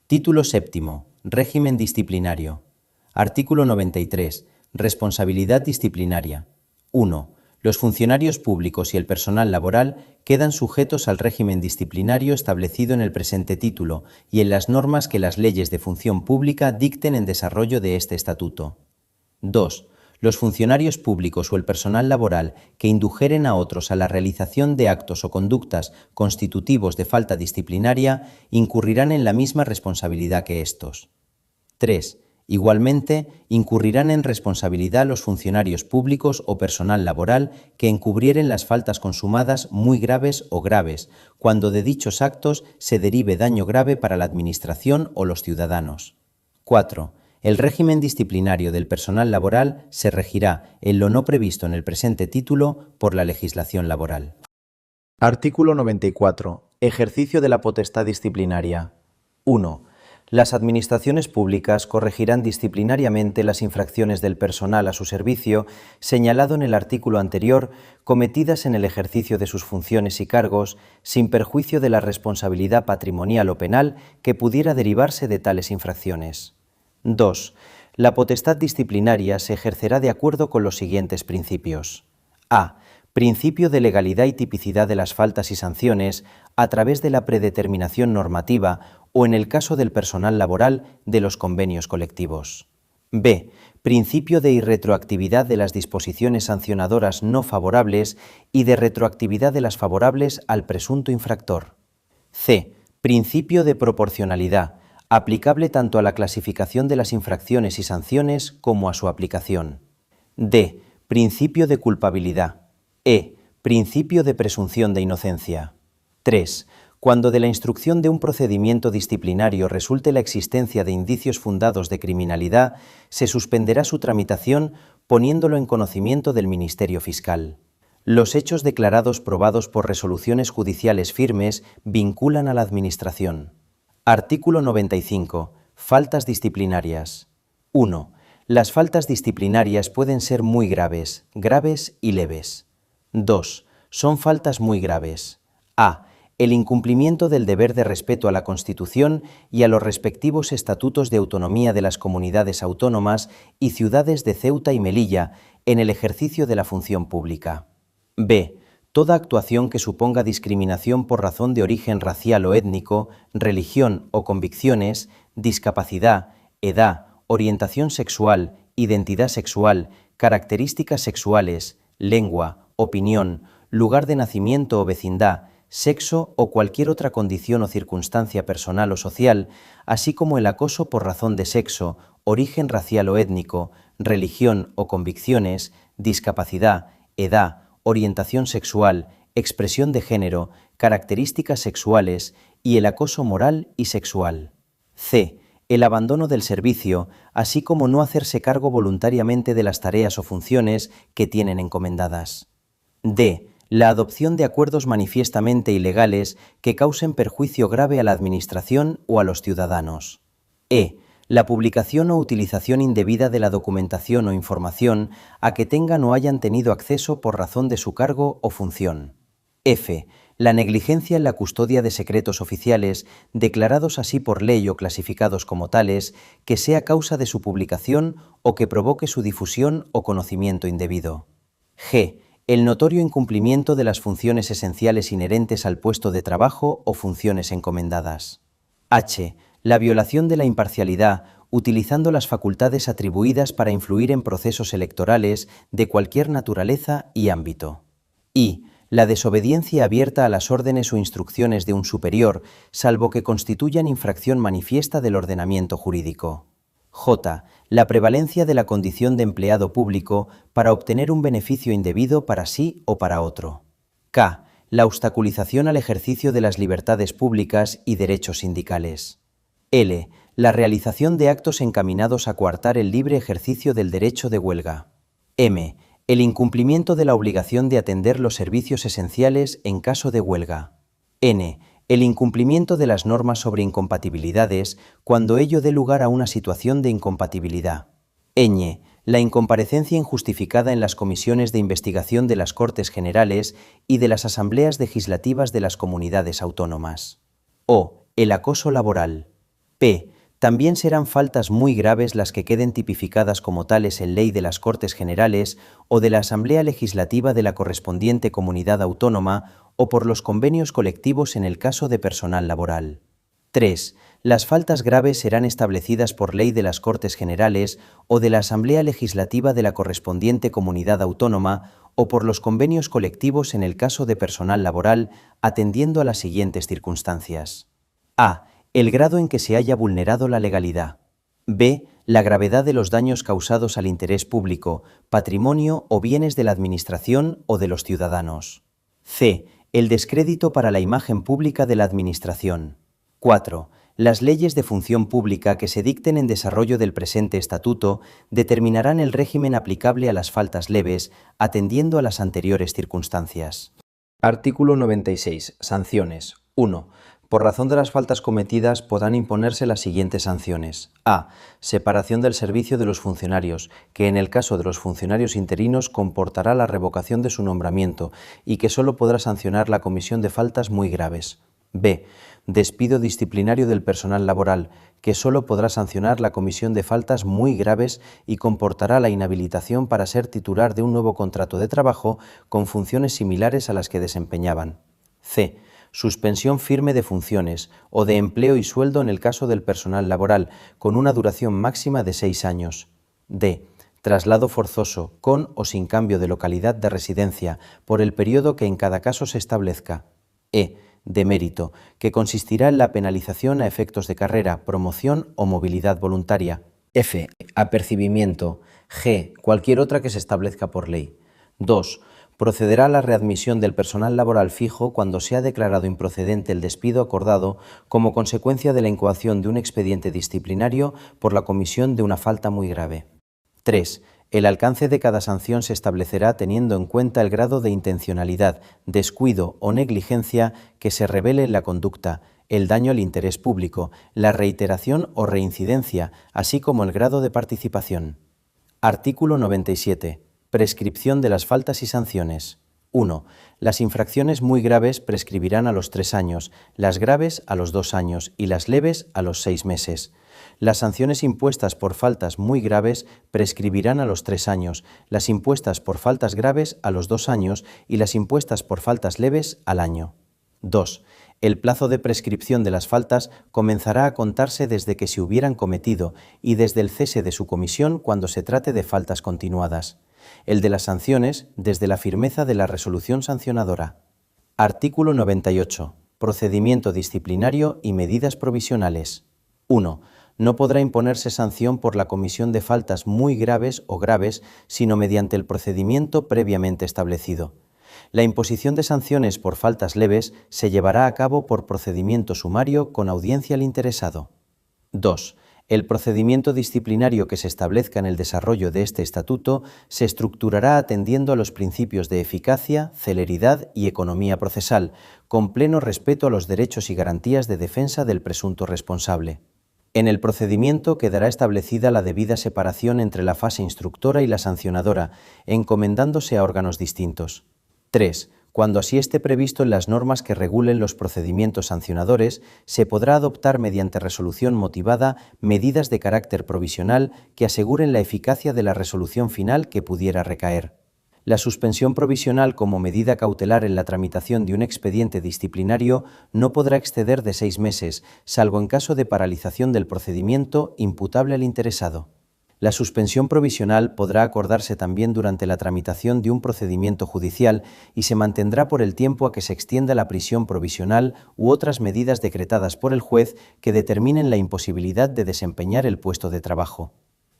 Título séptimo. Régimen disciplinario. Artículo 93. Responsabilidad disciplinaria. 1. Los funcionarios públicos y el personal laboral quedan sujetos al régimen disciplinario establecido en el presente título y en las normas que las leyes de función pública dicten en desarrollo de este estatuto. 2. Los funcionarios públicos o el personal laboral que indujeren a otros a la realización de actos o conductas constitutivos de falta disciplinaria incurrirán en la misma responsabilidad que estos. 3. Igualmente, incurrirán en responsabilidad los funcionarios públicos o personal laboral que encubrieren las faltas consumadas muy graves o graves, cuando de dichos actos se derive daño grave para la Administración o los ciudadanos. 4. El régimen disciplinario del personal laboral se regirá, en lo no previsto en el presente título, por la legislación laboral. Artículo 94. Ejercicio de la potestad disciplinaria. 1. Las administraciones públicas corregirán disciplinariamente las infracciones del personal a su servicio, señalado en el artículo anterior, cometidas en el ejercicio de sus funciones y cargos, sin perjuicio de la responsabilidad patrimonial o penal que pudiera derivarse de tales infracciones. 2. La potestad disciplinaria se ejercerá de acuerdo con los siguientes principios. A. Principio de legalidad y tipicidad de las faltas y sanciones a través de la predeterminación normativa o, en el caso del personal laboral, de los convenios colectivos. B. Principio de irretroactividad de las disposiciones sancionadoras no favorables y de retroactividad de las favorables al presunto infractor. C. Principio de proporcionalidad, aplicable tanto a la clasificación de las infracciones y sanciones como a su aplicación. D. Principio de culpabilidad. E. Principio de presunción de inocencia. 3. Cuando de la instrucción de un procedimiento disciplinario resulte la existencia de indicios fundados de criminalidad, se suspenderá su tramitación poniéndolo en conocimiento del Ministerio Fiscal. Los hechos declarados probados por resoluciones judiciales firmes vinculan a la Administración. Artículo 95. Faltas disciplinarias. 1. Las faltas disciplinarias pueden ser muy graves, graves y leves. 2. Son faltas muy graves. A. El incumplimiento del deber de respeto a la Constitución y a los respectivos estatutos de autonomía de las comunidades autónomas y ciudades de Ceuta y Melilla en el ejercicio de la función pública. B. Toda actuación que suponga discriminación por razón de origen racial o étnico, religión o convicciones, discapacidad, edad, orientación sexual, identidad sexual, características sexuales, lengua, opinión, lugar de nacimiento o vecindad, sexo o cualquier otra condición o circunstancia personal o social, así como el acoso por razón de sexo, origen racial o étnico, religión o convicciones, discapacidad, edad, orientación sexual, expresión de género, características sexuales y el acoso moral y sexual. C. El abandono del servicio, así como no hacerse cargo voluntariamente de las tareas o funciones que tienen encomendadas. D. La adopción de acuerdos manifiestamente ilegales que causen perjuicio grave a la Administración o a los ciudadanos. E. La publicación o utilización indebida de la documentación o información a que tengan o hayan tenido acceso por razón de su cargo o función. F. La negligencia en la custodia de secretos oficiales, declarados así por ley o clasificados como tales, que sea causa de su publicación o que provoque su difusión o conocimiento indebido. G. El notorio incumplimiento de las funciones esenciales inherentes al puesto de trabajo o funciones encomendadas. H. La violación de la imparcialidad, utilizando las facultades atribuidas para influir en procesos electorales de cualquier naturaleza y ámbito. I. La desobediencia abierta a las órdenes o instrucciones de un superior, salvo que constituyan infracción manifiesta del ordenamiento jurídico. J. La prevalencia de la condición de empleado público para obtener un beneficio indebido para sí o para otro. K. La obstaculización al ejercicio de las libertades públicas y derechos sindicales. L. La realización de actos encaminados a coartar el libre ejercicio del derecho de huelga. M. El incumplimiento de la obligación de atender los servicios esenciales en caso de huelga. N. El incumplimiento de las normas sobre incompatibilidades cuando ello dé lugar a una situación de incompatibilidad. Ñ. La incomparecencia injustificada en las comisiones de investigación de las Cortes Generales y de las Asambleas Legislativas de las Comunidades Autónomas. O. El acoso laboral. P. También serán faltas muy graves las que queden tipificadas como tales en ley de las Cortes Generales o de la Asamblea Legislativa de la correspondiente comunidad autónoma o por los convenios colectivos en el caso de personal laboral. 3. Las faltas graves serán establecidas por ley de las Cortes Generales o de la Asamblea Legislativa de la correspondiente comunidad autónoma o por los convenios colectivos en el caso de personal laboral, atendiendo a las siguientes circunstancias. A. El grado en que se haya vulnerado la legalidad. B. La gravedad de los daños causados al interés público, patrimonio o bienes de la Administración o de los ciudadanos. C. El descrédito para la imagen pública de la Administración. 4. Las leyes de función pública que se dicten en desarrollo del presente estatuto determinarán el régimen aplicable a las faltas leves, atendiendo a las anteriores circunstancias. Artículo 96. Sanciones. 1. Por razón de las faltas cometidas podrán imponerse las siguientes sanciones. A. Separación del servicio de los funcionarios, que en el caso de los funcionarios interinos comportará la revocación de su nombramiento y que solo podrá sancionar la comisión de faltas muy graves. B. Despido disciplinario del personal laboral, que solo podrá sancionar la comisión de faltas muy graves y comportará la inhabilitación para ser titular de un nuevo contrato de trabajo con funciones similares a las que desempeñaban. C. Suspensión firme de funciones o de empleo y sueldo en el caso del personal laboral, con una duración máxima de 6 años. D. Traslado forzoso, con o sin cambio de localidad de residencia, por el periodo que en cada caso se establezca. E. De mérito, que consistirá en la penalización a efectos de carrera, promoción o movilidad voluntaria. F. Apercibimiento. G. Cualquier otra que se establezca por ley. 2. Procederá a la readmisión del personal laboral fijo cuando sea declarado improcedente el despido acordado como consecuencia de la incoación de un expediente disciplinario por la comisión de una falta muy grave. 3. El alcance de cada sanción se establecerá teniendo en cuenta el grado de intencionalidad, descuido o negligencia que se revele en la conducta, el daño al interés público, la reiteración o reincidencia, así como el grado de participación. Artículo 97. Prescripción de las faltas y sanciones. 1. Las infracciones muy graves prescribirán a los 3 años, las graves a los 2 años y las leves a los 6 meses. Las sanciones impuestas por faltas muy graves prescribirán a los 3 años, las impuestas por faltas graves a los 2 años y las impuestas por faltas leves al año. 2. El plazo de prescripción de las faltas comenzará a contarse desde que se hubieran cometido y desde el cese de su comisión cuando se trate de faltas continuadas. El de las sanciones desde la firmeza de la resolución sancionadora. Artículo 98. Procedimiento disciplinario y medidas provisionales. 1. No podrá imponerse sanción por la comisión de faltas muy graves o graves, sino mediante el procedimiento previamente establecido. La imposición de sanciones por faltas leves se llevará a cabo por procedimiento sumario con audiencia al interesado. 2. El procedimiento disciplinario que se establezca en el desarrollo de este estatuto se estructurará atendiendo a los principios de eficacia, celeridad y economía procesal, con pleno respeto a los derechos y garantías de defensa del presunto responsable. En el procedimiento quedará establecida la debida separación entre la fase instructora y la sancionadora, encomendándose a órganos distintos. 3. Cuando así esté previsto en las normas que regulen los procedimientos sancionadores, se podrá adoptar mediante resolución motivada medidas de carácter provisional que aseguren la eficacia de la resolución final que pudiera recaer. La suspensión provisional como medida cautelar en la tramitación de un expediente disciplinario no podrá exceder de 6 meses, salvo en caso de paralización del procedimiento imputable al interesado. La suspensión provisional podrá acordarse también durante la tramitación de un procedimiento judicial y se mantendrá por el tiempo a que se extienda la prisión provisional u otras medidas decretadas por el juez que determinen la imposibilidad de desempeñar el puesto de trabajo.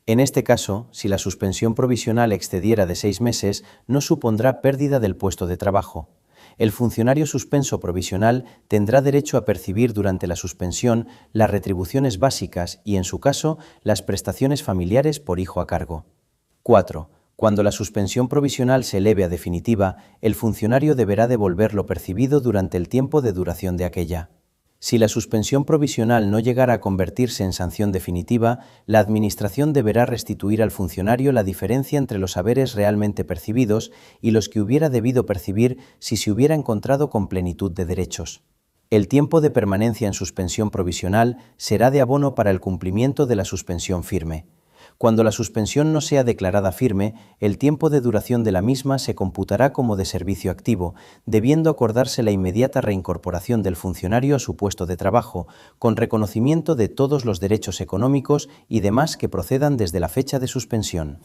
En este caso, si la suspensión provisional excediera de 6 meses, no supondrá pérdida del puesto de trabajo. El funcionario suspenso provisional tendrá derecho a percibir durante la suspensión las retribuciones básicas y, en su caso, las prestaciones familiares por hijo a cargo. 4. Cuando la suspensión provisional se eleve a definitiva, el funcionario deberá devolver lo percibido durante el tiempo de duración de aquella. Si la suspensión provisional no llegara a convertirse en sanción definitiva, la Administración deberá restituir al funcionario la diferencia entre los haberes realmente percibidos y los que hubiera debido percibir si se hubiera encontrado con plenitud de derechos. El tiempo de permanencia en suspensión provisional será de abono para el cumplimiento de la suspensión firme. Cuando la suspensión no sea declarada firme, el tiempo de duración de la misma se computará como de servicio activo, debiendo acordarse la inmediata reincorporación del funcionario a su puesto de trabajo, con reconocimiento de todos los derechos económicos y demás que procedan desde la fecha de suspensión.